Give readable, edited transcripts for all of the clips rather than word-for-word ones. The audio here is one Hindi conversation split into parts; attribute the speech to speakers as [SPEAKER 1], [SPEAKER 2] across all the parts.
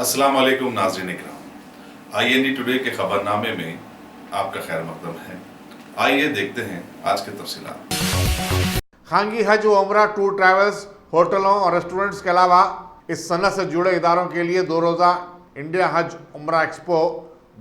[SPEAKER 1] अस्सलाम वालेकुम नाज़रीन इकराम, IND टुडे के खबरनामे में आपका खैर मकदम है। आइए देखते हैं आज के तफसीलात।
[SPEAKER 2] खांगी हज व उमरा टूर ट्रैवल्स होटलों और रेस्टोरेंट्स के अलावा इस सनत से जुड़े इदारों के लिए 2 रोज़ा इंडिया हज उमरा एक्सपो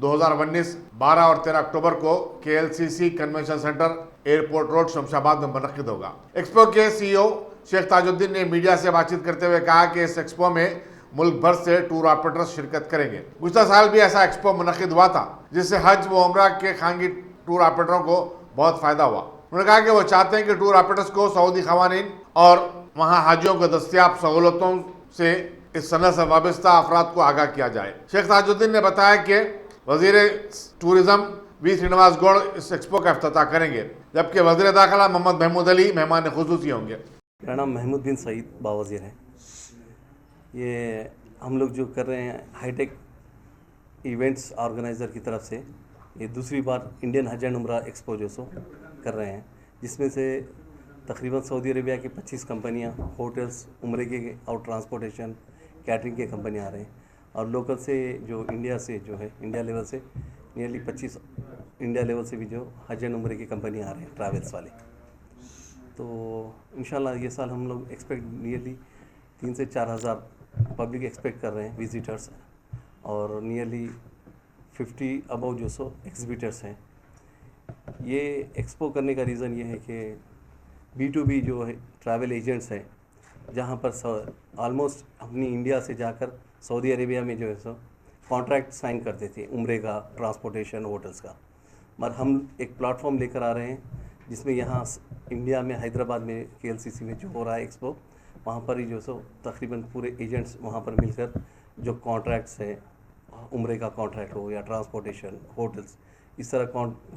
[SPEAKER 2] 2019 12 और 13 अक्टूबर को KLCC convention centre airport road Shamshabad में मुनक्किद होगा। एक्सपो के CEO शेख ताजुद्दीन ने मीडिया से बातचीत करते हुए कहा कि इस एक्सपो में मुल्क भर से टूर ऑपरेटर्स शिरकत करेंगे। गुज़श्ता साल भी ऐसा एक्सपो मुनक्किद हुआ था जिससे हज व उमरा के खांगी टूर ऑपरेटरों को बहुत फायदा हुआ। उन्होंने कहा कि वो चाहते हैं कि टूर ऑपरेटर्स को सऊदी खवानीन और वहाँ हाजियों को दस्तियाब सहूलतों से इस सनत से वाबस्ता अफराद को आगाह किया जाए। शेख ताजुद्दीन ने बताया कि वजीर टूरिज्म V श्रीनिवास गौड़ इस एक्सपो का इफ्तिताह करेंगे, जबकि वजीर दाखिला मोहम्मद महमूद अली मेहमान खुसूसी होंगे।
[SPEAKER 3] मेरा नाम महमूद बिन सईद बावज़ीर है। ये हम लोग जो कर रहे हैं हाईटेक इवेंट्स ऑर्गेनाइज़र की तरफ से ये दूसरी बार इंडियन हज एंड उमरा एक्सपो जो सो कर रहे हैं, जिसमें से तकरीबन सऊदी अरेबिया की 25 कंपनियां, होटल्स, उम्रे के और ट्रांसपोर्टेशन, कैटरिंग के कंपनियां आ रहे हैं और लोकल से जो इंडिया से जो है इंडिया लेवल से नियरली 25 इंडिया लेवल से भी जो हज एंड उम्रे की कंपनियां आ रहे हैं ट्रैवल्स वाले। तो इंशाल्लाह ये साल हम लोग एक्सपेक्ट नियरली 3 से 4 हज़ार पब्लिक एक्सपेक्ट कर रहे हैं विजिटर्स, और नियरली 50 अबव जो सो एग्जिबिटर्स हैं। ये एक्सपो करने का रीज़न ये है कि B2B जो है ट्रैवल एजेंट्स हैं, जहाँ पर ऑलमोस्ट अपनी इंडिया से जाकर सऊदी अरेबिया में जो है सो कॉन्ट्रैक्ट साइन करते थे उम्रे का, ट्रांसपोर्टेशन, होटल्स का। मगर हम एक प्लेटफॉर्म लेकर आ रहे हैं जिसमें यहाँ इंडिया में हैदराबाद में KLCC में जो हो रहा है एक्सपो, वहाँ पर ही जो सो तकरीबन पूरे एजेंट्स वहाँ पर मिलकर जो कॉन्ट्रैक्ट्स हैं, उम्रे का कॉन्ट्रैक्ट हो या ट्रांसपोर्टेशन, होटल्स, इस तरह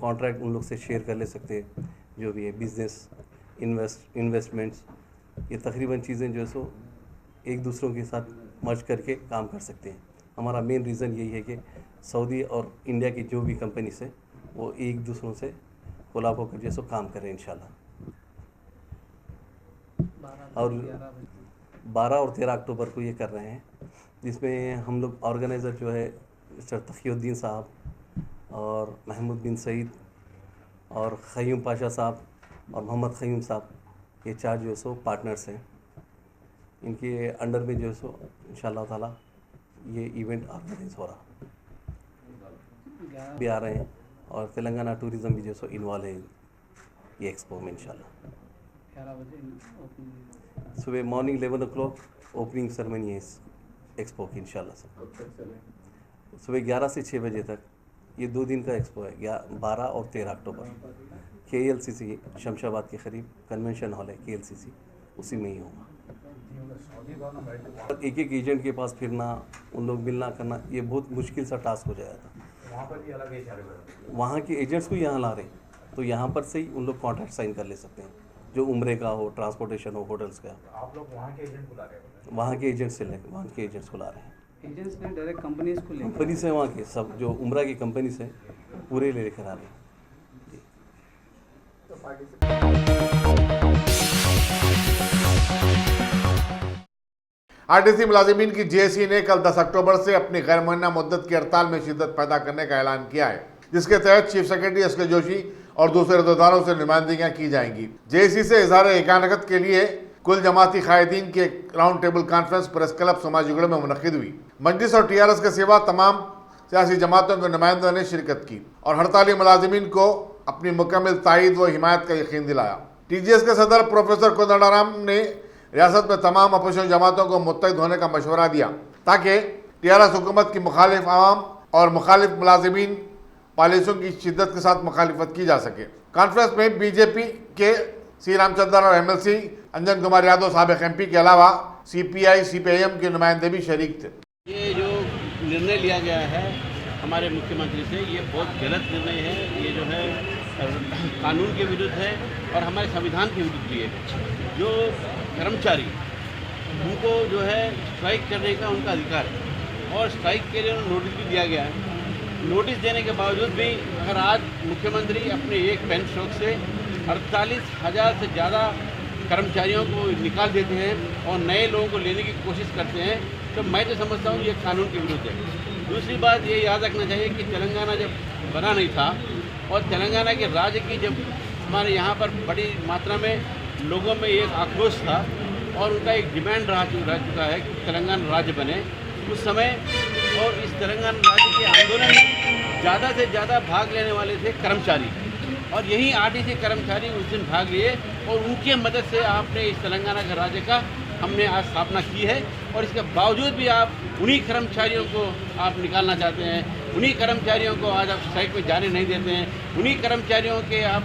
[SPEAKER 3] कॉन्ट्रैक्ट उन लोग से शेयर कर ले सकते हैं। जो भी है बिज़नेस, इन्वेस्टमेंट्स, ये तकरीबन चीज़ें जो है सो एक दूसरों के साथ मर्ज करके काम कर सकते हैं। हमारा मेन रीज़न यही है कि सऊदी और इंडिया की जो भी कंपनीज है वो एक दूसरों से कोलैब होकर जैसे काम करें इंशाल्लाह। और 12 और 13 अक्टूबर को ये कर रहे हैं, जिसमें हम लोग ऑर्गेनाइज़र जो है मिस्टर तकीउद्दीन साहब और महमूद बिन सईद और ख़यूम पाशा साहब और मोहम्मद ख़यूम साहब, ये 4 जो है सो पार्टनर्स हैं। इनके अंडर में जो है सो इंशाल्लाह ताला ये इवेंट ऑर्गेनाइज हो रहा भी आ रहे हैं, और तेलंगाना टूरिज़्म भी जो सो इन्वॉल्व है ये एक्सपो में इंशाल्लाह।
[SPEAKER 4] 11 बजे
[SPEAKER 3] सुबह मॉर्निंग 11 o'clock ओपनिंग सेरेमनी है इस एक्सपो की इंशाल्लाह से। सुबह 11 से 6 बजे तक ये 2 दिन का एक्सपो है। 12 और 13 अक्टूबर KLCC शमशाबाद के करीब कन्वेंशन हॉल है KLCC, उसी में ही होगा। एक एक एजेंट के पास फिरना, उन लोग मिलना करना, ये बहुत मुश्किल सा टास्क हो जाता। वहाँ के एजेंट्स को यहाँ ला रहे हैं, तो यहाँ पर से ही उन लोग कॉन्ट्रैक्ट साइन कर ले सकते हैं, जो उम्रे का हो, ट्रांसपोर्टेशन हो, होटल्स का।
[SPEAKER 4] आप लोग वहाँ के एजेंट बुला रहे हैं?
[SPEAKER 3] वहाँ के एजेंट्स से लेकर वहाँ के एजेंट्स को ला रहे हैं।
[SPEAKER 4] एजेंट्स में डायरेक्ट कंपनीज को लेकर
[SPEAKER 3] कंपनी से वहाँ के सब जो उम्रा की कंपनी से पूरे लेकर आ रहे हैं।
[SPEAKER 2] RTC मुलाजिमीन की JSC ने कल 10 अक्टूबर से अपनी गैर मुअय्यना मुद्दत की हड़ताल में शिद्दत पैदा करने का ऐलान किया है, जिसके तहत चीफ सेक्रेटरी SK जोशी और दूसरे अहदेदारों से नुमाइंदगियाँ की जाएंगी। JSC से इजहार यकानगत के लिए कुल जमाती कायदीन की एक round table conference press club Somajiguda में मुनक्किद हुई। मजलिस और TRS के सिवा तमाम सियासी जमातों के नुमाइंदों ने शिरकत की और हड़ताली मुलाजिमीन को अपनी मुकम्मल तायद व हिमायत का यकीन दिलाया। TGS के सदर प्रोफेसर कोदंडाराम ने रियासत में तमाम अपोजिशन जमातों को मुत्तहिद होने का मशवरा दिया ताकि TRS हुकूमत की मुखालिफ आवाम और मुखालिफ मुलाजिमीन पॉलिसियों की शिद्दत के साथ मुखालिफत की जा सके। कॉन्फ्रेंस में BJP के C रामचंद्र और MLC अंजन कुमार यादव साबिक MP के अलावा CPI CPIM के नुमाइंदे भी शरीक थे।
[SPEAKER 5] ये जो निर्णय लिया गया है हमारे मुख्यमंत्री से, ये बहुत गलत निर्णय है। ये जो है कानून के विरुद्ध है और हमारे संविधान के विरुद्ध भी है। जो कर्मचारी, उनको जो है स्ट्राइक करने का उनका अधिकार है और स्ट्राइक के लिए नोटिस भी दिया गया है। नोटिस देने के बावजूद भी अगर आज मुख्यमंत्री अपने एक पेन स्ट्रोक से 48,000 से ज़्यादा कर्मचारियों को निकाल देते हैं और नए लोगों को लेने की कोशिश करते हैं, तो मैं तो समझता हूँ ये कानून के विरुद्ध है। दूसरी बात ये याद रखना चाहिए कि तेलंगाना जब बना नहीं था और तेलंगाना के राज्य की जब हमारे यहाँ पर बड़ी मात्रा में लोगों में एक आक्रोश था और उनका एक डिमांड रह चुका है कि तेलंगाना राज्य बने उस समय, और इस तेलंगाना राज्य के आंदोलन में ज़्यादा से ज़्यादा भाग लेने वाले थे कर्मचारी, और यही आरटीसी कर्मचारी उस दिन भाग लिए और उनके मदद से आपने इस तेलंगाना के राज्य का हमने आज स्थापना की है। और इसके बावजूद भी आप उन्हीं कर्मचारियों को आप निकालना चाहते हैं, उन्हीं कर्मचारियों को आज आप स्ट्राइक में जाने नहीं देते हैं, उन्हीं कर्मचारियों के आप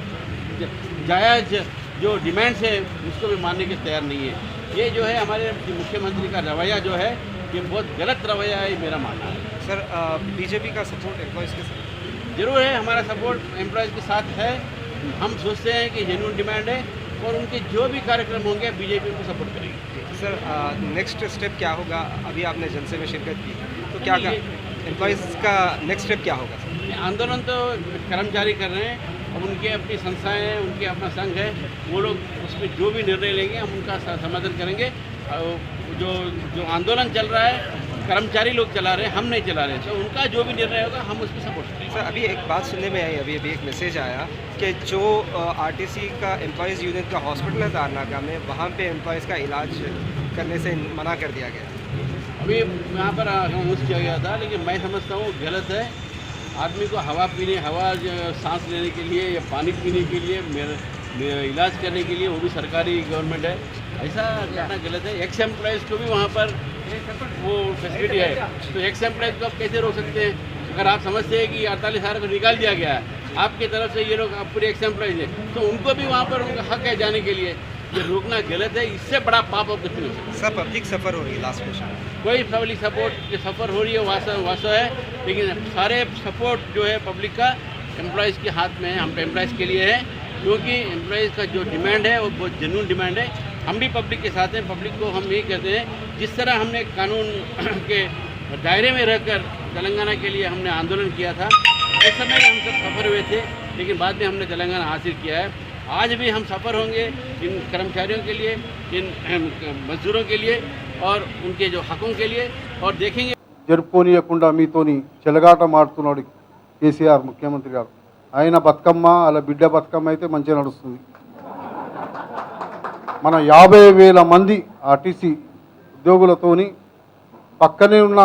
[SPEAKER 5] जायज़ जो डिमांड्स है उसको भी मानने के तैयार नहीं है। ये जो है हमारे मुख्यमंत्री का रवैया जो है ये बहुत गलत रवैया है, मेरा मानना है।
[SPEAKER 6] सर बीजेपी का सपोर्ट एम्प्लॉयज़ के साथ
[SPEAKER 5] जरूर है, हमारा सपोर्ट एम्प्लॉयज़ के साथ है। हम सोचते हैं कि जेन्युइन डिमांड है और उनके जो भी कार्यक्रम होंगे बीजेपी उनको सपोर्ट करेगी।
[SPEAKER 6] सर नेक्स्ट स्टेप क्या होगा? अभी आपने जलसे में शिरकत की तो क्या एम्प्लॉयज़ का नेक्स्ट स्टेप क्या होगा? सर
[SPEAKER 5] आंदोलन तो कर्मचारी कर रहे हैं, अब उनके अपनी संस्थाएं हैं, उनके अपना संघ है, वो लोग उसमें जो भी निर्णय लेंगे हम उनका समाधान करेंगे। जो आंदोलन चल रहा है कर्मचारी लोग चला रहे हैं, हम नहीं चला रहे हैं, तो उनका जो भी निर्णय होगा हम उसको सपोर्ट करेंगे।
[SPEAKER 6] सर अभी एक बात सुनने में आई, अभी एक मैसेज आया कि जो आरटीसी का एम्प्लॉयज़ यूनियन का हॉस्पिटल है तारनाका में, वहाँ पे एम्प्लॉयज़ का इलाज करने से मना कर दिया गया।
[SPEAKER 5] अभी यहाँ पर अनाउंस किया गया था, लेकिन मैं समझता हूँ गलत है। आदमी को हवा सांस लेने के लिए या पानी पीने के लिए इलाज करने के लिए वो भी सरकारी गवर्नमेंट है, ऐसा करना गलत है। एक्स एम्प्लॉयज़ को भी वहाँ पर वो फैसिलिटी है, तो एक्स एम्प्लॉयज़ को आप कैसे रोक सकते हैं? अगर आप समझते हैं कि 48,000 को निकाल दिया गया है आपकी तरफ से, ये लोग पूरे एक्स एम्प्लॉयज़ हैं, तो उनको भी वहाँ पर उनका हक है जाने के लिए। ये रोकना गलत है, इससे बड़ा पाप और कुछ नहीं हो सकता।
[SPEAKER 6] सर पब्लिक सफ़र हो रही है, लास्ट क्वेश्चन।
[SPEAKER 5] कोई पब्लिक सपोर्ट सफ़र हो रही है वास्तव है, लेकिन सारे सपोर्ट जो है पब्लिक का एम्प्लॉयज़ के हाथ में है। हम एम्प्लॉयज़ के लिए है, क्योंकि एम्प्लॉयज़ का जो डिमांड है वो बहुत जेन्युइन डिमांड है। हम भी पब्लिक के साथ हैं, पब्लिक को हम यही कहते हैं, जिस तरह हमने कानून के दायरे में रहकर तेलंगाना के लिए हमने आंदोलन किया था, उस समय हम सब सफ़र हुए थे, लेकिन बाद में हमने तेलंगाना हासिल किया है। आज भी हम सफ़र होंगे इन कर्मचारियों के लिए, इन मजदूरों के लिए और उनके जो हकों के लिए, और देखेंगे
[SPEAKER 7] జరుపుకోనియకుండా మీతోని చెలగాట మాడుతున్నాడు కేసీఆర్ ముఖ్యమంత్రి గారు. ఆయన బతుకమ్మ అలా బిడ్డ బతుకమ్మ అయితే మంచిగా నడుస్తుంది. మన 50,000 మంది ఆర్టీసీ ఉద్యోగులతోని పక్కనే ఉన్న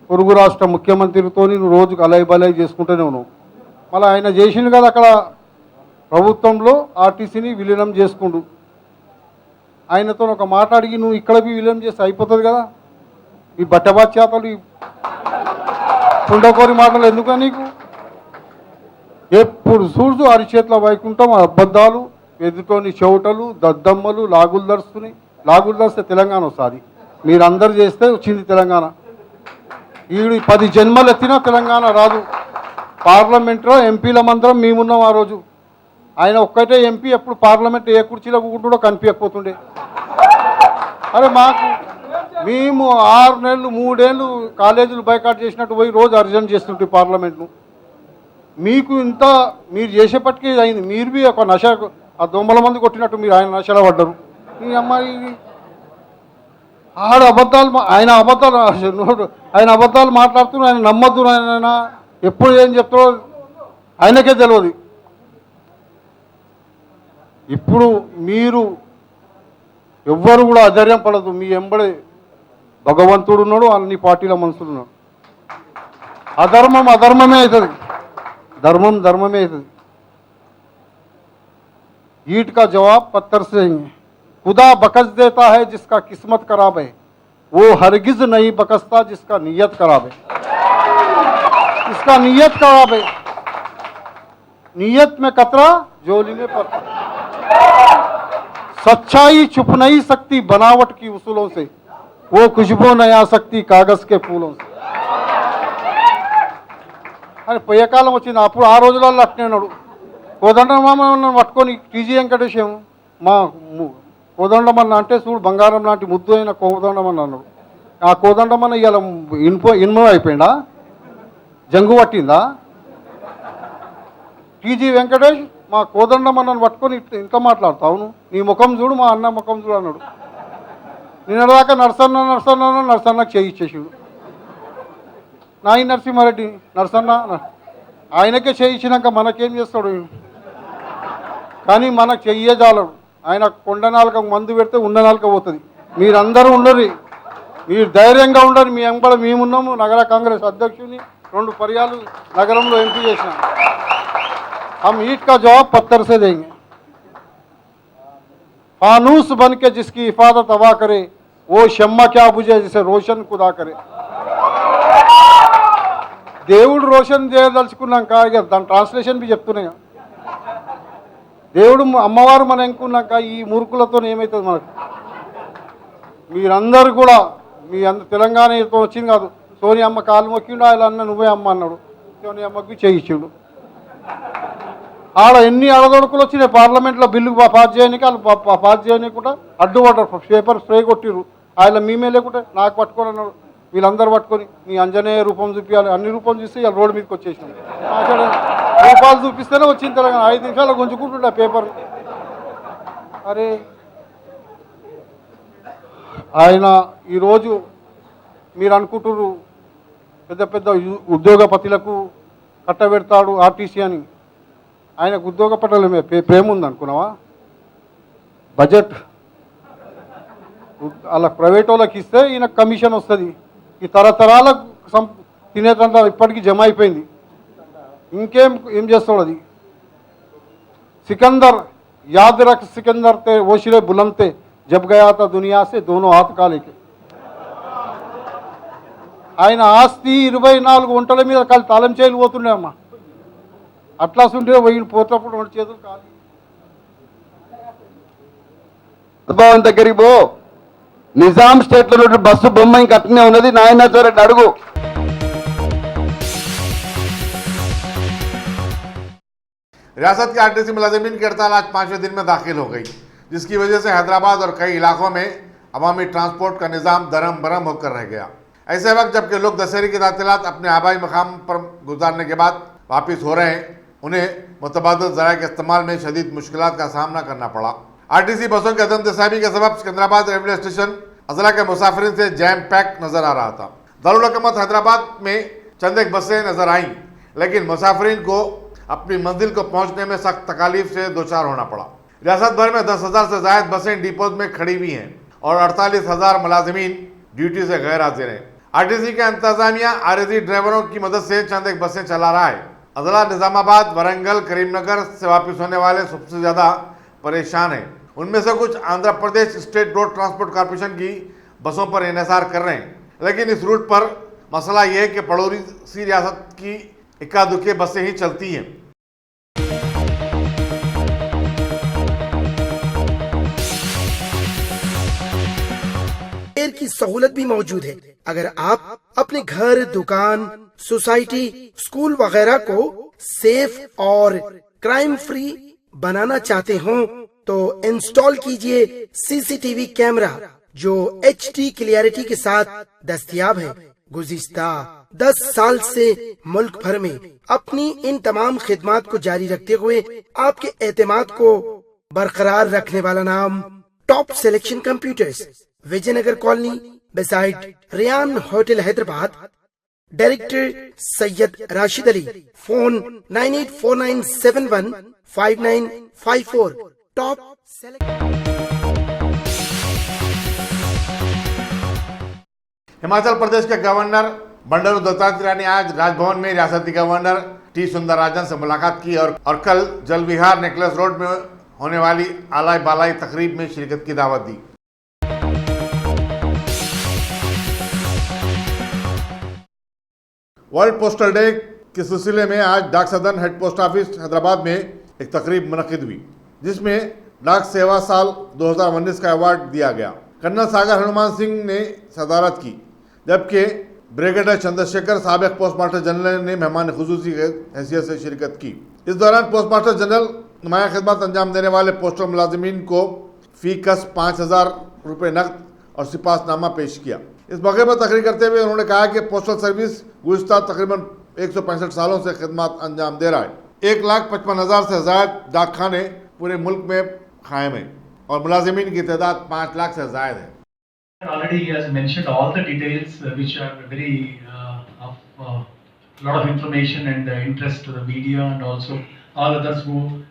[SPEAKER 7] పొరుగు రాష్ట్ర ముఖ్యమంత్రితోని నువ్వు రోజుకు అలై బలై చేసుకుంటూనే ఉన్నావు. మళ్ళీ ఆయన చేసిండు కదా అక్కడ ప్రభుత్వంలో ఆర్టీసీని విలీనం చేసుకుండు. ఆయనతో ఒక మాట అడిగి నువ్వు ఇక్కడ విలీనం చేస్తే అయిపోతుంది కదా. ఈ బట్టబాచ్యాతలు ఈ పుండకోరి మాటలు ఎందుకు నీకు? ఎప్పుడు చూడు అరిచేతుల వైకుంఠం అబద్ధాలు, ఎదుటోని చెవుటలు, దద్దమ్మలు, లాగులు దరుస్తున్నాయి. లాగులు దరిస్తే తెలంగాణ వస్తుంది. మీరందరూ చేస్తే వచ్చింది తెలంగాణ. ఈడు 10 జన్మలు ఎత్తినా తెలంగాణ రాదు. పార్లమెంట్లో ఎంపీల మందరం మేమున్నాం ఆ రోజు. ఆయన ఒక్కటే ఎంపీ ఎప్పుడు పార్లమెంట్ ఏ కుర్చీలో కూర్చుంటో కనిపించకపోతుండే. అరే మాకు మేము 6 నెలలు 3 ఏళ్ళు కాలేజీలు బైకాట్ చేసినట్టు పోయి రోజు అర్జెంట్ చేస్తుంటే పార్లమెంట్ను. మీకు ఇంత మీరు చేసేపటికి అయింది. మీరు బి ఒక నశ ఆ దొంగల మంది కొట్టినట్టు మీరు ఆయన నశలో పడ్డరు. ఈ అమ్మాయి ఆయన అబద్ధాలు మాట్లాడుతున్నారు. ఆయన నమ్మద్దు. ఆయన ఎప్పుడు ఏం చెప్తారో ఆయనకే తెలియదు. ఇప్పుడు మీరు ఎవ్వరు కూడా అధైర్యం పడదు. మీ ఎంబడే భగవంతుడు ఉన్నాడు, అన్ని పార్టీల మనుషులు ఉన్నాడు. అధర్మం అధర్మమే అవుతుంది, ధర్మం ధర్మమే అవుతుంది. ईंट का जवाब पत्थर से ही है. खुदा बकस देता है जिसका किस्मत खराब है, वो हरगिज नहीं बकसता जिसका नीयत खराब है. इसका नीयत खराब है. नीयत में कतरा झोली में पत्थर. सच्चाई छुप नहीं सकती बनावट की उसूलों से, वो खुशबू नहीं आ सकती कागज के फूलों से. అని పొయ్యకాలం వచ్చింది. అప్పుడు ఆ రోజులలో అట్నే ఉన్నాడు. కోదండరామన్న పట్టుకొని టీజీ వెంకటేశం మా కోదండమన్న అంటే చూడు బంగారం లాంటి ముద్దు అయిన కోదండమన్న అన్నాడు. ఆ కోదండమన్న ఇవాళ ఇన్మో అయిపోయిందా? జంగు పట్టిందా? టీజీ వెంకటేష్ మా కోదండమన్నను పట్టుకొని ఇంత మాట్లాడతావు నువ్వు? నీ ముఖం చూడు, మా అన్న ముఖం చూడు అన్నాడు. నిన్నదాకా నర్సన్నకు చేయి ఇచ్చేసాడు. నాయి నరసింహారెడ్డి నర్సన్న ఆయనకే చేయి ఇచ్చినాక మనకేం చేస్తాడు? కానీ మనకు చెయ్యజాలడు. ఆయన కొండ నాలుక మందు పెడితే ఉన్న నాలుక పోతుంది. మీరందరూ ఉండరు, మీరు ధైర్యంగా ఉండరు. మీ ఎంబడ మేమున్నాము. నగర కాంగ్రెస్ అధ్యక్షుని 2 పర్యాలు నగరంలో ఎంపీ చేసిన. हम ईट का जवाब पत्थर से देंगे. फानूस बन के जिसकी हिफाजत हवा करे वो शम्मा क्या बुझे जिसे रोशन खुदा करे. దేవుడు రోషన్ చేయదలుచుకున్నాక ఇక దాని ట్రాన్స్లేషన్ బి చెప్తున్నాయి. దేవుడు అమ్మవారు మనం ఎంకున్నాక ఈ మూర్ఖులతో ఏమవుతుంది మనకు? మీరందరూ కూడా మీ తెలంగాణతో వచ్చింది కాదు. సోనియమ్మ కాలు మొక్కిండు, ఆయన అన్న నువ్వే అమ్మ అన్నాడు. సోనియమ్మకి చేయించాడు. ఆడ ఎన్ని అడదొడుకులు వచ్చినాయి పార్లమెంట్లో బిల్లు పాస్ చేయడానికి. వాళ్ళు పాస్ చేయకుండా అడ్డుపడ్డారు, పేపర్ స్ప్రే కొట్టిరు. ఆయన మేమే లేకుంటే నాకు పట్టుకొని అన్నాడు. వీళ్ళందరూ పట్టుకొని నీ అంజనేయ రూపం చూపించాలి, అన్ని రూపం చూస్తే ఇలా రోడ్డు మీదకి వచ్చేసినాం. రూపాలు చూపిస్తేనే వచ్చిన తెలంగాణ. 5 నిమిషాలు గుంజుకుంటుండే పేపర్. అరే ఆయన ఈరోజు మీరు అనుకుంటున్నారు పెద్ద పెద్ద ఉద్యోగపతులకు కట్టబెడతాడు ఆర్టీసీ అని. ఆయనకు ఉద్యోగ పట్ల ప్రేమ ఉంది అనుకున్నావా? బడ్జెట్ అలా ప్రైవేట్ వాళ్ళకి ఇస్తే ఈయన కమిషన్ వస్తుంది. ఈ తరతరాలకు తినేటంత ఇప్పటికీ జమ అయిపోయింది. ఏం చేస్తాడు అది? సికందర్ యాద్ రఖ్ సికందర్ తే ఓషిరే బులంతే జబ్ గయా తా దునియా సే దోనో హాత్ కాలేకే. ఆయన ఆస్తి 24 గంటల మీద కాలి తాళం చేయాలి పోతుండే అమ్మా. అట్లా ఉంటే పోయి పోతప్పుడు 2 చేతులు కాలి.
[SPEAKER 8] భవన్ దగ్గరికి పో, నిజాం స్టేట్లో బస్సు బొమ్మ ఇంక అట్నే ఉన్నది. నాయన సరే అడుగు.
[SPEAKER 2] रियासत के आरटीसी मुलाजिमीन की हड़ताल आज 5वें दिन में दाखिल हो गई, जिसकी वजह से हैदराबाद और कई इलाकों में अवामी ट्रांसपोर्ट का निज़ाम दरम बरम होकर रह गया। ऐसे वक्त जबकि लोग दशहरे की तातीलात अपने आबाई मकाम पर गुजारने के बाद वापस हो रहे हैं, उन्हें मुतबादिल ज़राए के इस्तेमाल में शदीद मुश्किलात का सामना करना पड़ा। आरटीसी बसों के अदम दसाबी के सबब सिकंदराबाद रेलवे स्टेशन अजला के मुसाफिरीन से जैम पैक नजर आ रहा था। दारुल हुकूमत हैदराबाद में चंद एक बसें नजर आईं, लेकिन मुसाफिरीन को अपनी मंजिल को पहुंचने में सख्त तकालीफ से दो चार होना पड़ा। रियासत भर में 10,000 से जायद बसें डिपोज में खड़ी हुई हैं और 48,000 मुलाजिमीन ड्यूटी से गैर हाजिर हैं। आरटीसी के इंतजामिया आरजी ड्राइवरों की मदद से चंद एक बसें चला रहा है। अजला, निजामाबाद, वरंगल, करीमनगर से वापस होने वाले सबसे ज़्यादा परेशान हैं। उनमें से कुछ Andhra Pradesh state road transport corporation की बसों पर इन्हिसार कर रहे हैं, लेकिन इस रूट पर मसला यह है कि पड़ोसी रियासत की इक्का दुक्के बसें ही चलती हैं।
[SPEAKER 9] की सहूलत भी मौजूद है। अगर आप अपने घर, दुकान, सोसाइटी, स्कूल वगैरह को सेफ और क्राइम फ्री बनाना चाहते हो तो इंस्टॉल कीजिए सीसीटीवी कैमरा जो HD क्लियरिटी के साथ दस्तयाब है। गुज़िश्ता 10 साल से मुल्क भर में अपनी इन तमाम खिदमात को जारी रखते हुए आपके एतमाद को बरकरार रखने वाला नाम top selection computers, Vijayanagar colony beside Riyan hotel Hyderabad. Director Syed Rashid Ali. Phone 9849715954। Top
[SPEAKER 2] Himachal Pradesh के गवर्नर बंडारू दत्तात्रेय ने आज राजभवन में रियासती गवर्नर टी सुंदरराजन से मुलाकात की और कल जल विहार नेकलेस रोड में होने वाली आलाई बालाई तकरीब में शिरकत की दावत दी। वर्ल्ड पोस्टल डे के सिलसिले में आज डाक सदन हेड पोस्ट ऑफिस हैदराबाद में एक तकरीब मुनक़िद हुई, जिसमें डाक सेवा साल 2019 का अवार्ड दिया गया। कर्नल सागर हनुमान सिंह ने सदारत की, जबकि ब्रिगेडियर चंद्रशेखर साबिक पोस्ट मास्टर जनरल ने मेहमान खुसूसी की हैसियत से शिरकत की। इस दौरान पोस्ट मास्टर जनरल नुमाया खिदमत अंजाम देने वाले पोस्टल मुलाजिमीन को फी कस 5,000 रुपये नकद और सिपासनामा पेश किया। इस मौके पर तकरीर करते हुए उन्होंने कहा कि पोस्टल सर्विस गुज़िश्ता तकरीबन 165 सालों से खिदमत अंजाम दे रहा है। 1,55,000 से ज़ायद डाक खाने पूरे मुल्क में कायम हैं और मुलाजिमीन की तादाद 5 लाख से ज़ायद है।
[SPEAKER 10] Already he has mentioned all the details which are very of lot of information and interest to the media and also all others who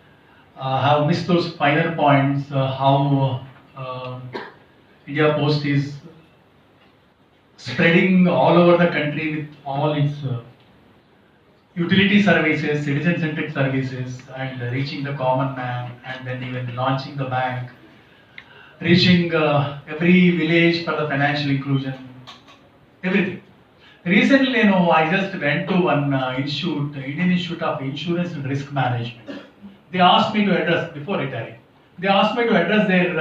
[SPEAKER 10] have missed those finer points, how India Post is spreading all over the country with all its utility services, citizen-centric services, and reaching the common man, and then even launching the bank, reaching every village for the financial inclusion, everything. Recently, I just went to one institute, Indian Institute of Insurance and Risk Management. They asked me to address, before retiring, they asked me to address their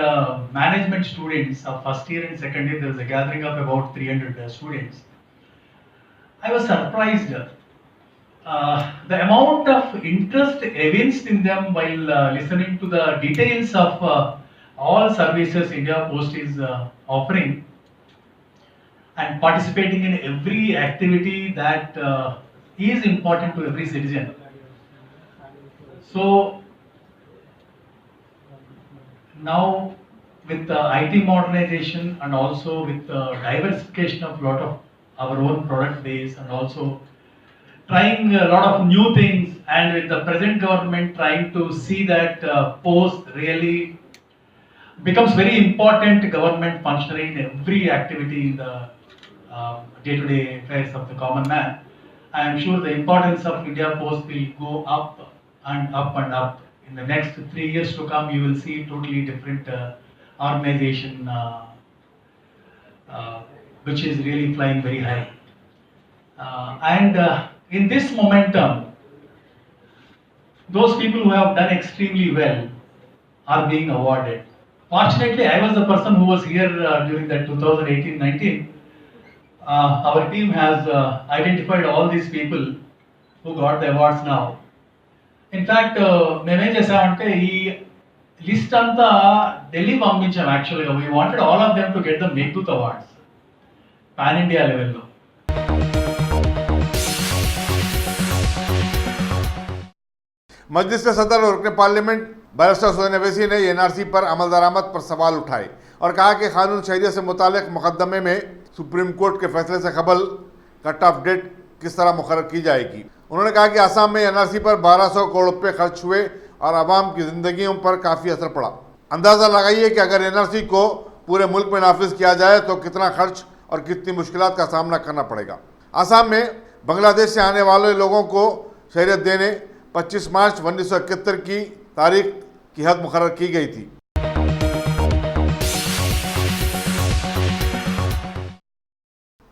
[SPEAKER 10] management students of first year and second year. There was a gathering of about 300 students. I was surprised. The amount of interest evinced in them while listening to the details of all services India Post is offering and participating in every activity that is important to every citizen. So now with IT modernization and also with diversification of lot of our own product base and also trying a lot of new things, and with the present government trying to see that post really becomes very important government functionary in every activity in the day-to-day affairs of the common man. I am sure the importance of India Post will go up and up and up. In the next 3 years to come, you will see totally different organization which is really flying very high. In this momentum, those people who have done extremely well are being awarded. Fortunately, I was the person who was here during that 2018-19. Our team has identified all these people who got the awards now. In fact, మేమేం చేసామంటే ఈ లిస్ట్ అంతా ఢిల్లీ పంపించాం. యాక్చువల్గా we wanted all of them to get the Meghdoot awards pan India లెవెల్లో.
[SPEAKER 2] मजलिस के सदर और रुकने पार्लियामेंट बैरिस्टर सोहेल अवैसी ने एनआरसी पर अमल दरामद पर सवाल उठाए और कहा कि कानून शहरियत से मुतालिक मुकदमे में सुप्रीम कोर्ट के फैसले से कबल कट ऑफ डेट किस तरह मुकर्रर की जाएगी। उन्होंने कहा कि असम में एनआरसी पर 1200 करोड़ रुपये खर्च हुए और आवाम की जिंदगियों पर काफ़ी असर पड़ा। अंदाज़ा लगाइए कि अगर एनआरसी को पूरे मुल्क में नाफिज किया जाए तो कितना खर्च और कितनी मुश्किलात का सामना करना पड़ेगा। असम में बांग्लादेश से आने वाले लोगों को शहरियत देने 25 मार्च 1971 की तारीख की हद मुकर्रर की गई थी।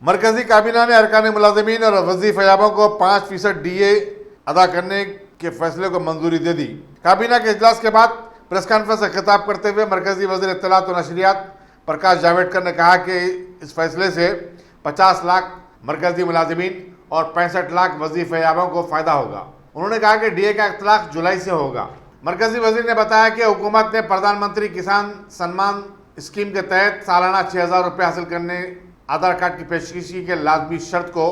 [SPEAKER 2] मरकजी काबीना ने अरकान मुलाजिमीन और वजीफयाबों को 5% DA अदा करने के फैसले को मंजूरी दे दी। काबीना के इजलास के बाद प्रेस कॉन्फ्रेंस से खिताब करते हुए मरकजी वज़ीर इत्तलात और नशरियात प्रकाश जावड़ेकर ने कहा कि इस फैसले से 50 लाख मरकजी मुलाजिमीन और 65 लाख वजीफयाबों को फ़ायदा होगा। उन्होंने कहा कि DA का इत्तलाक जुलाई से होगा। मरकजी वजीर ने बताया कि हुकूमत ने प्रधानमंत्री किसान सम्मान स्कीम के तहत सालाना 6000 रुपये हासिल करने आधार कार्ड की पेशकशी के लाजमी शर्त को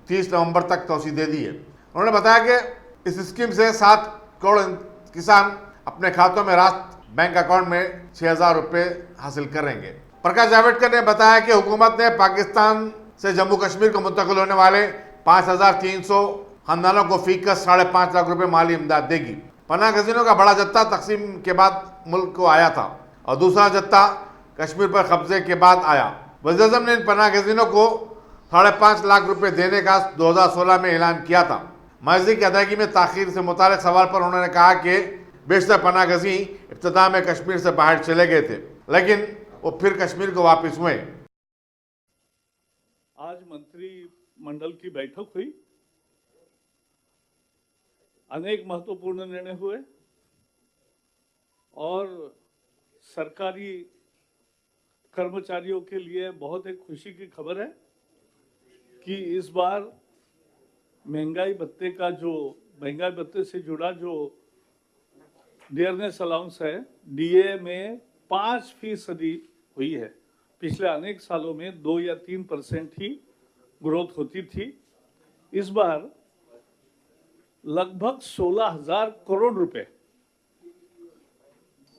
[SPEAKER 2] 30 नवंबर तक तोसी दे दी है। उन्होंने बताया कि इस स्कीम से 7 करोड़ किसान अपने खातों में राष्ट्र बैंक अकाउंट में 6000 रुपये हासिल करेंगे। प्रकाश जावड़ेकर ने बताया कि हुकूमत ने पाकिस्तान से जम्मू कश्मीर को मुंतकिल होने वाले 5300 खानदानों को फीकस 5.5 लाख रुपए माली इमदाद देगी। पनाह गजीनों का बड़ा जत्था तकसीम के बाद मुल्क को आया था और दूसरा जत्था कश्मीर पर कब्जे के बाद आया। वज़ीर-ए-आज़म ने इन पनाह गजीनों को 5.5 लाख रुपए देने का 2016 में ऐलान किया था। माजी की अदायगी में ताखीर से मुतालिक सवाल पर उन्होंने कहा कि बेशतर पनाह गजी इब्तिदा में कश्मीर से बाहर चले गए थे, लेकिन वो फिर कश्मीर को वापस हुए।
[SPEAKER 11] आज मंत्रिमंडल की बैठक हुई, अनेक महत्वपूर्ण निर्णय हुए और सरकारी कर्मचारियों के लिए बहुत एक खुशी की खबर है कि इस बार महंगाई भत्ते से जुड़ा जो डियरनेस अलाउंस है DA में 5% हुई है। पिछले अनेक सालों में 2 या 3% ही ग्रोथ होती थी। इस बार लगभग 16,000 करोड़ रुपए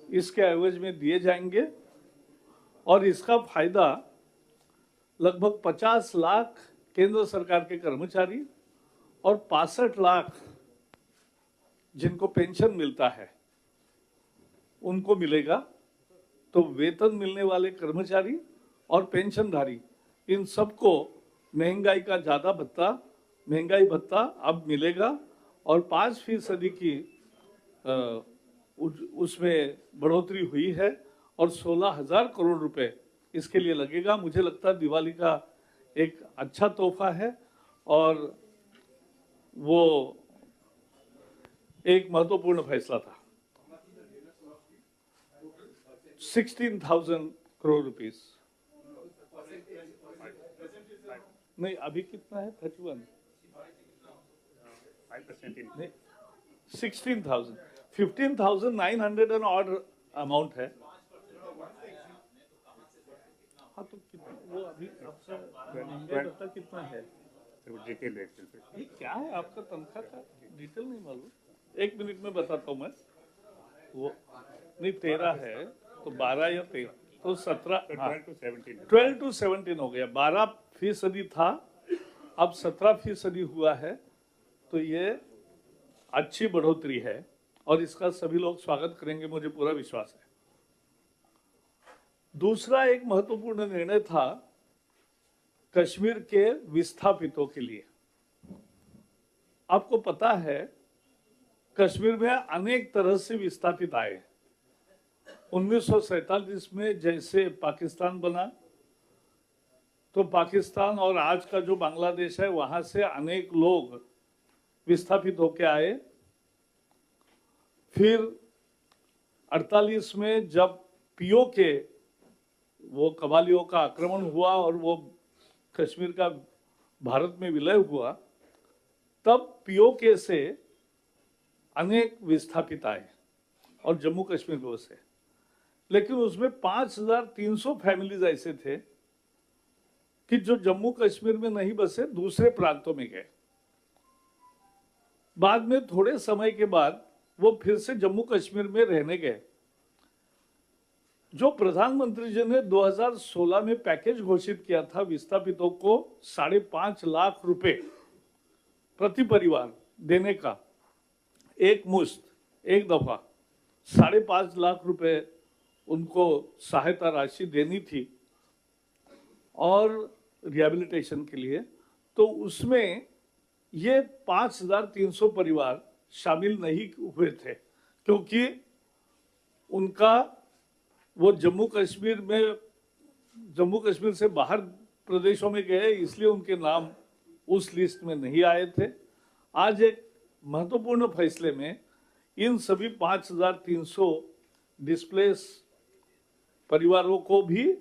[SPEAKER 11] इसके एवज में दिए जाएंगे और इसका फायदा लगभग 50 लाख केंद्र सरकार के कर्मचारी और 65 लाख जिनको पेंशन मिलता है उनको मिलेगा। तो वेतन मिलने वाले कर्मचारी और पेंशनधारी इन सबको महंगाई का ज़्यादा भत्ता, महंगाई भत्ता अब मिलेगा और 5% की उसमें बढ़ोतरी हुई है और 16,000 करोड़ रुपए इसके लिए लगेगा। मुझे लगता है दिवाली का एक अच्छा तोहफा है और वो एक महत्वपूर्ण फैसला था। 16,000 करोड़ रुपीस। नहीं, अभी कितना है? 31 नहीं, 16,000, 15,900 एंड ऑड अमाउंट है। हाँ, तो वो अभी आपका कितना है? डिटेल ये क्या है आपका तनख्वाह का डिटेल नहीं मालूम। 1 मिनट में बताता हूँ मैं। वो नहीं 13 है तो 12 या 13 तो 17, 12 to 17 हो गया। 12% था, अब 17% हुआ है। तो ये अच्छी बढ़ोतरी है और इसका सभी लोग स्वागत करेंगे, मुझे पूरा विश्वास है। दूसरा एक महत्वपूर्ण निर्णय था कश्मीर के विस्थापितों के लिए। आपको पता है कश्मीर में अनेक तरह से विस्थापित आए। 1947 में जैसे पाकिस्तान बना तो पाकिस्तान और आज का जो बांग्लादेश है वहां से अनेक लोग विस्थापित होके आए। फिर 48 में जब पीओके वो कबालियों का आक्रमण हुआ और वो कश्मीर का भारत में विलय हुआ, तब पीओके से अनेक विस्थापित आए और जम्मू कश्मीर को से। लेकिन उसमें 5,300 फैमिलीज ऐसे थे कि जो जम्मू कश्मीर में नहीं बसे, दूसरे प्रांतों में गए। बाद में थोड़े समय के बाद वो फिर से जम्मू कश्मीर में रहने गए। जो प्रधानमंत्री जी ने 2016 में पैकेज घोषित किया था विस्थापितों को 5.5 लाख रुपए प्रति परिवार देने का, एक मुश्त एक दफा 5.5 लाख रुपए उनको सहायता राशि देनी थी और रिहैबिलिटेशन के लिए, तो उसमें ये 5,300 परिवार शामिल नहीं हुए थे क्योंकि उनका वो जम्मू कश्मीर से बाहर प्रदेशों में गए, इसलिए उनके नाम उस लिस्ट में नहीं आए थे। आज एक महत्वपूर्ण फैसले में इन सभी 5,300 डिस्प्लेस परिवारों को भी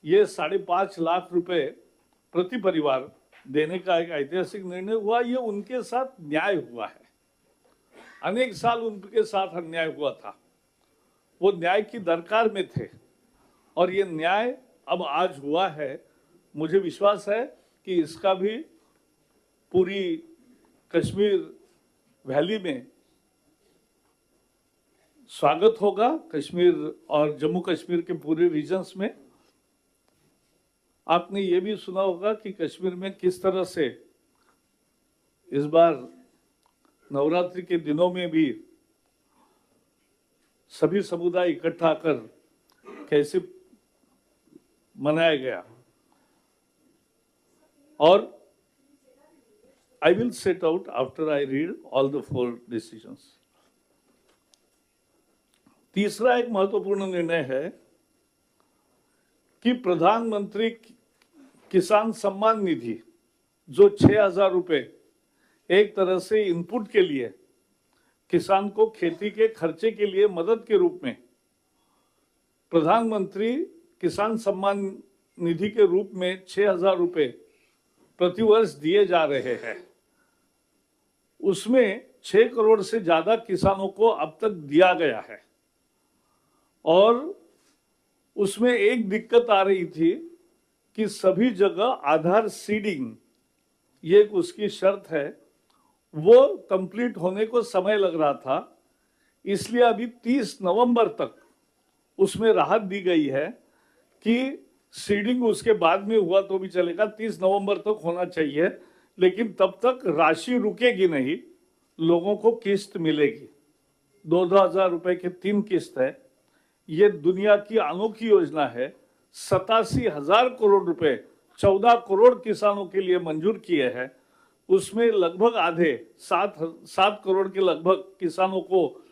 [SPEAKER 11] ये 5.5 लाख रुपए प्रति परिवार देने का एक ऐतिहासिक निर्णय हुआ। ये उनके साथ न्याय हुआ है। अनेक साल उनके साथ अन्याय हुआ था, वो न्याय की दरकार में थे और ये न्याय अब आज हुआ है। मुझे विश्वास है कि इसका भी पूरी कश्मीर वैली में स्वागत होगा, कश्मीर और जम्मू कश्मीर के पूरे रीजन्स में। आपने ये भी सुना होगा कि कश्मीर में किस तरह से इस बार नवरात्रि के दिनों में भी सभी समुदाय इकट्ठा कर कैसे मनाया गया। और I will set out after I read all the 4 decisions. तीसरा एक महत्वपूर्ण निर्णय है कि प्रधानमंत्री किसान सम्मान निधि जो 6,000 रुपए एक तरह से इनपुट के लिए किसान को खेती के खर्चे के लिए मदद के रूप में प्रधानमंत्री किसान सम्मान निधि के रूप में 6,000 रुपए प्रतिवर्ष दिए जा रहे हैं। उसमें 6 करोड़ से ज्यादा किसानों को अब तक दिया गया है और उसमें एक दिक्कत आ रही थी कि सभी जगह आधार सीडिंग ये उसकी शर्त है, वो कंप्लीट होने को समय लग रहा था। इसलिए अभी 30 नवंबर तक उसमें राहत दी गई है कि सीडिंग उसके बाद में हुआ तो भी चलेगा, 30 नवंबर तक होना चाहिए, लेकिन तब तक राशि रुकेगी नहीं, लोगों को किस्त मिलेगी। 2,000 रुपए की 3 किस्त है। ये दुनिया की अनोखी योजना है। 87,000 करोड़ रुपए 14 करोड़ किसानों के लिए मंजूर किए हैं। उसमें लगभग आधे 7 करोड़ के लगभग किसानों को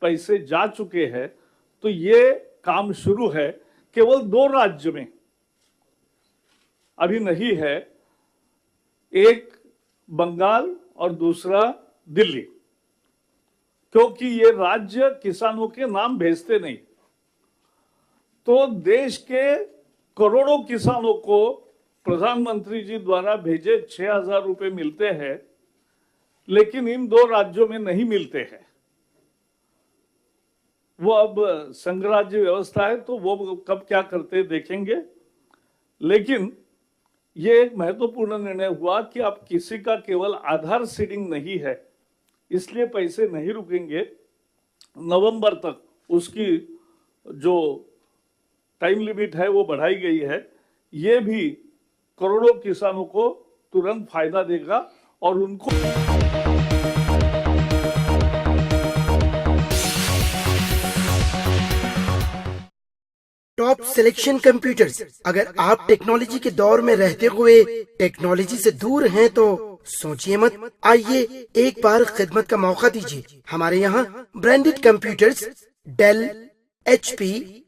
[SPEAKER 11] पैसे जा चुके हैं। तो ये काम शुरू है, केवल 2 राज्य में अभी नहीं है, एक बंगाल और दूसरा दिल्ली, क्योंकि ये राज्य किसानों के नाम भेजते नहीं। तो देश के करोड़ों किसानों को प्रधानमंत्री जी द्वारा भेजे 6,000 रुपए मिलते हैं, लेकिन इन 2 राज्यों में नहीं मिलते हैं। वो अब संघ राज्य व्यवस्था है, तो वो कब क्या करते देखेंगे। लेकिन ये एक महत्वपूर्ण निर्णय हुआ कि अब किसी का केवल आधार सीडिंग नहीं है, इसलिए पैसे नहीं रुकेंगे। नवंबर तक उसकी जो टाइम लिमिट है वो बढ़ाई गई है। ये भी करोड़ों किसानों को तुरंत फायदा देगा और उनको
[SPEAKER 9] टॉप सिलेक्शन कंप्यूटर्स। अगर आप टेक्नोलॉजी के दौर में रहते हुए टेक्नोलॉजी से दूर हैं तो सोचिए मत, आइए एक बार खिदमत का मौका दीजिए। हमारे यहाँ branded computers Dell, HP,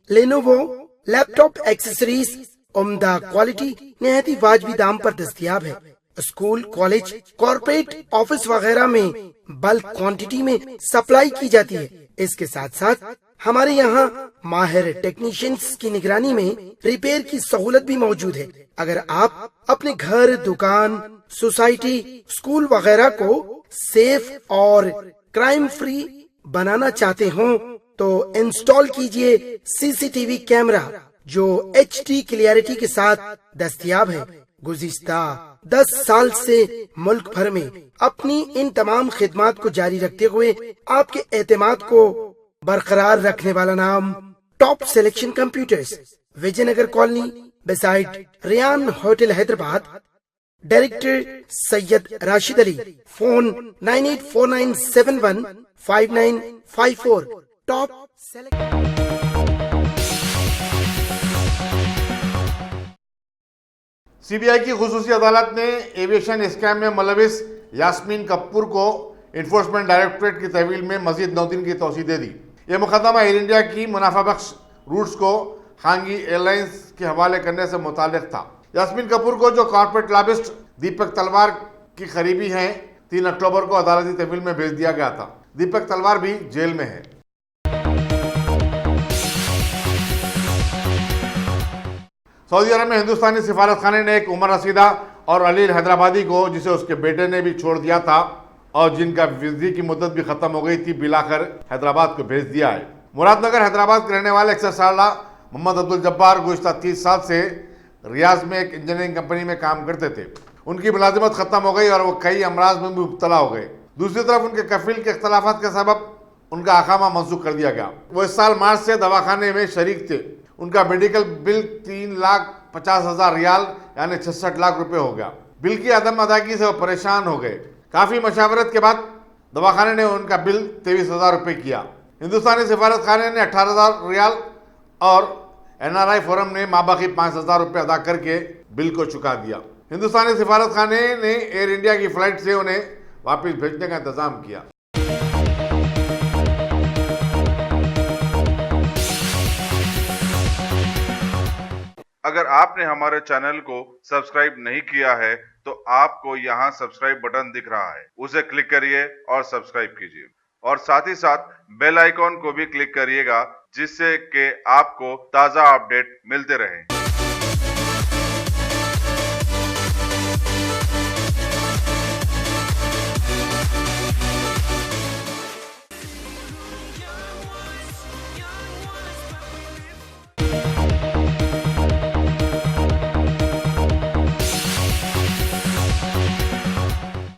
[SPEAKER 9] Lenovo, laptop accessories उम्दा क्वालिटी निहायती वाजबी दाम पर दस्तयाब है। स्कूल, कॉलेज, कॉर्पोरेट, ऑफिस वगैरह में बल्क क्वांटिटी में सप्लाई की जाती है। इसके साथ साथ हमारे यहाँ माहिर टेक्नीशियंस की निगरानी में रिपेयर की सहूलत भी मौजूद है। अगर आप अपने घर, दुकान, सोसाइटी, स्कूल वगैरह को सेफ और क्राइम फ्री बनाना चाहते हो तो इंस्टॉल कीजिए CCTV कैमरा जो HD क्लियरिटी के साथ दस्तयाब है। गुज़िश्ता 10 साल से मुल्क भर में अपनी इन तमाम खिदमात को जारी रखते हुए आपके एतमाद को बरकरार रखने वाला नाम top selection computers, Vijayanagar colony beside Riyan hotel Hyderabad. Director Syed Rashid Ali. Phone 9849715954। Top
[SPEAKER 2] CBI की खुसूसी अदालत ने एविएशन स्कैम में मुलविस यास्मीन कपूर को इन्फोर्समेंट डायरेक्टरेट की तहवील में मजीद 9 दिन की तौसीह दे दी। यह मुकदमा एयर इंडिया की मुनाफा बख्श रूट्स को खांगी एयरलाइंस के हवाले करने से मुताल्लिक था। यास्मीन कपूर को, जो कॉर्पोरेट लॉबिस्ट दीपक तलवार की करीबी हैं, 3 अक्टूबर को अदालती तहवील में भेज दिया गया था। दीपक तलवार भी जेल में है। सऊदी अरब में हिंदुस्तानी सिफारत खाने ने एक उमर रसीदा और अलील हैदराबादी को, जिसे उसके बेटे ने भी छोड़ दिया था और जिनका वीज़ा की मुद्दत भी खत्म हो गई थी, बिलाकर हैदराबाद को भेज दिया है। मुरादनगर हैदराबाद के रहने वाले 61 साल मोहम्मद अब्दुल जब्बार गुज़िश्ता 30 साल से रियाज में एक इंजीनियरिंग कंपनी में काम करते थे। उनकी मुलाजिमत खत्म हो गई और वो कई अमराज में भी मुब्तला हो गए। दूसरी तरफ उनके कफील के इख्तलाफात के सबब उनका अकामा मंसूख कर दिया गया। वो इस साल मार्च से दवाखाने में शरीक थे। उनका मेडिकल बिल 3,50,000 रियाल यानी 66 लाख रुपए हो गया। बिल की अदम अदायगी से वो परेशान हो गए। काफ़ी मशावरत के बाद दवाखाने ने उनका बिल 23,000 रुपये किया। हिंदुस्तानी सिफारत खाने ने 18,000 रियाल और NRI फोरम ने माबाकी 5,000 रुपये अदा करके बिल को चुका दिया। हिंदुस्तानी सिफारत खाने ने एयर इंडिया की फ़्लाइट से उन्हें वापस भेजने का इंतज़ाम किया।
[SPEAKER 1] अगर आपने हमारे चैनल को सब्सक्राइब नहीं किया है तो आपको यहाँ सब्सक्राइब बटन दिख रहा है, उसे क्लिक करिए और सब्सक्राइब कीजिए और साथ ही साथ बेल आइकॉन को भी क्लिक करिएगा, जिससे कि आपको ताज़ा अपडेट मिलते रहें।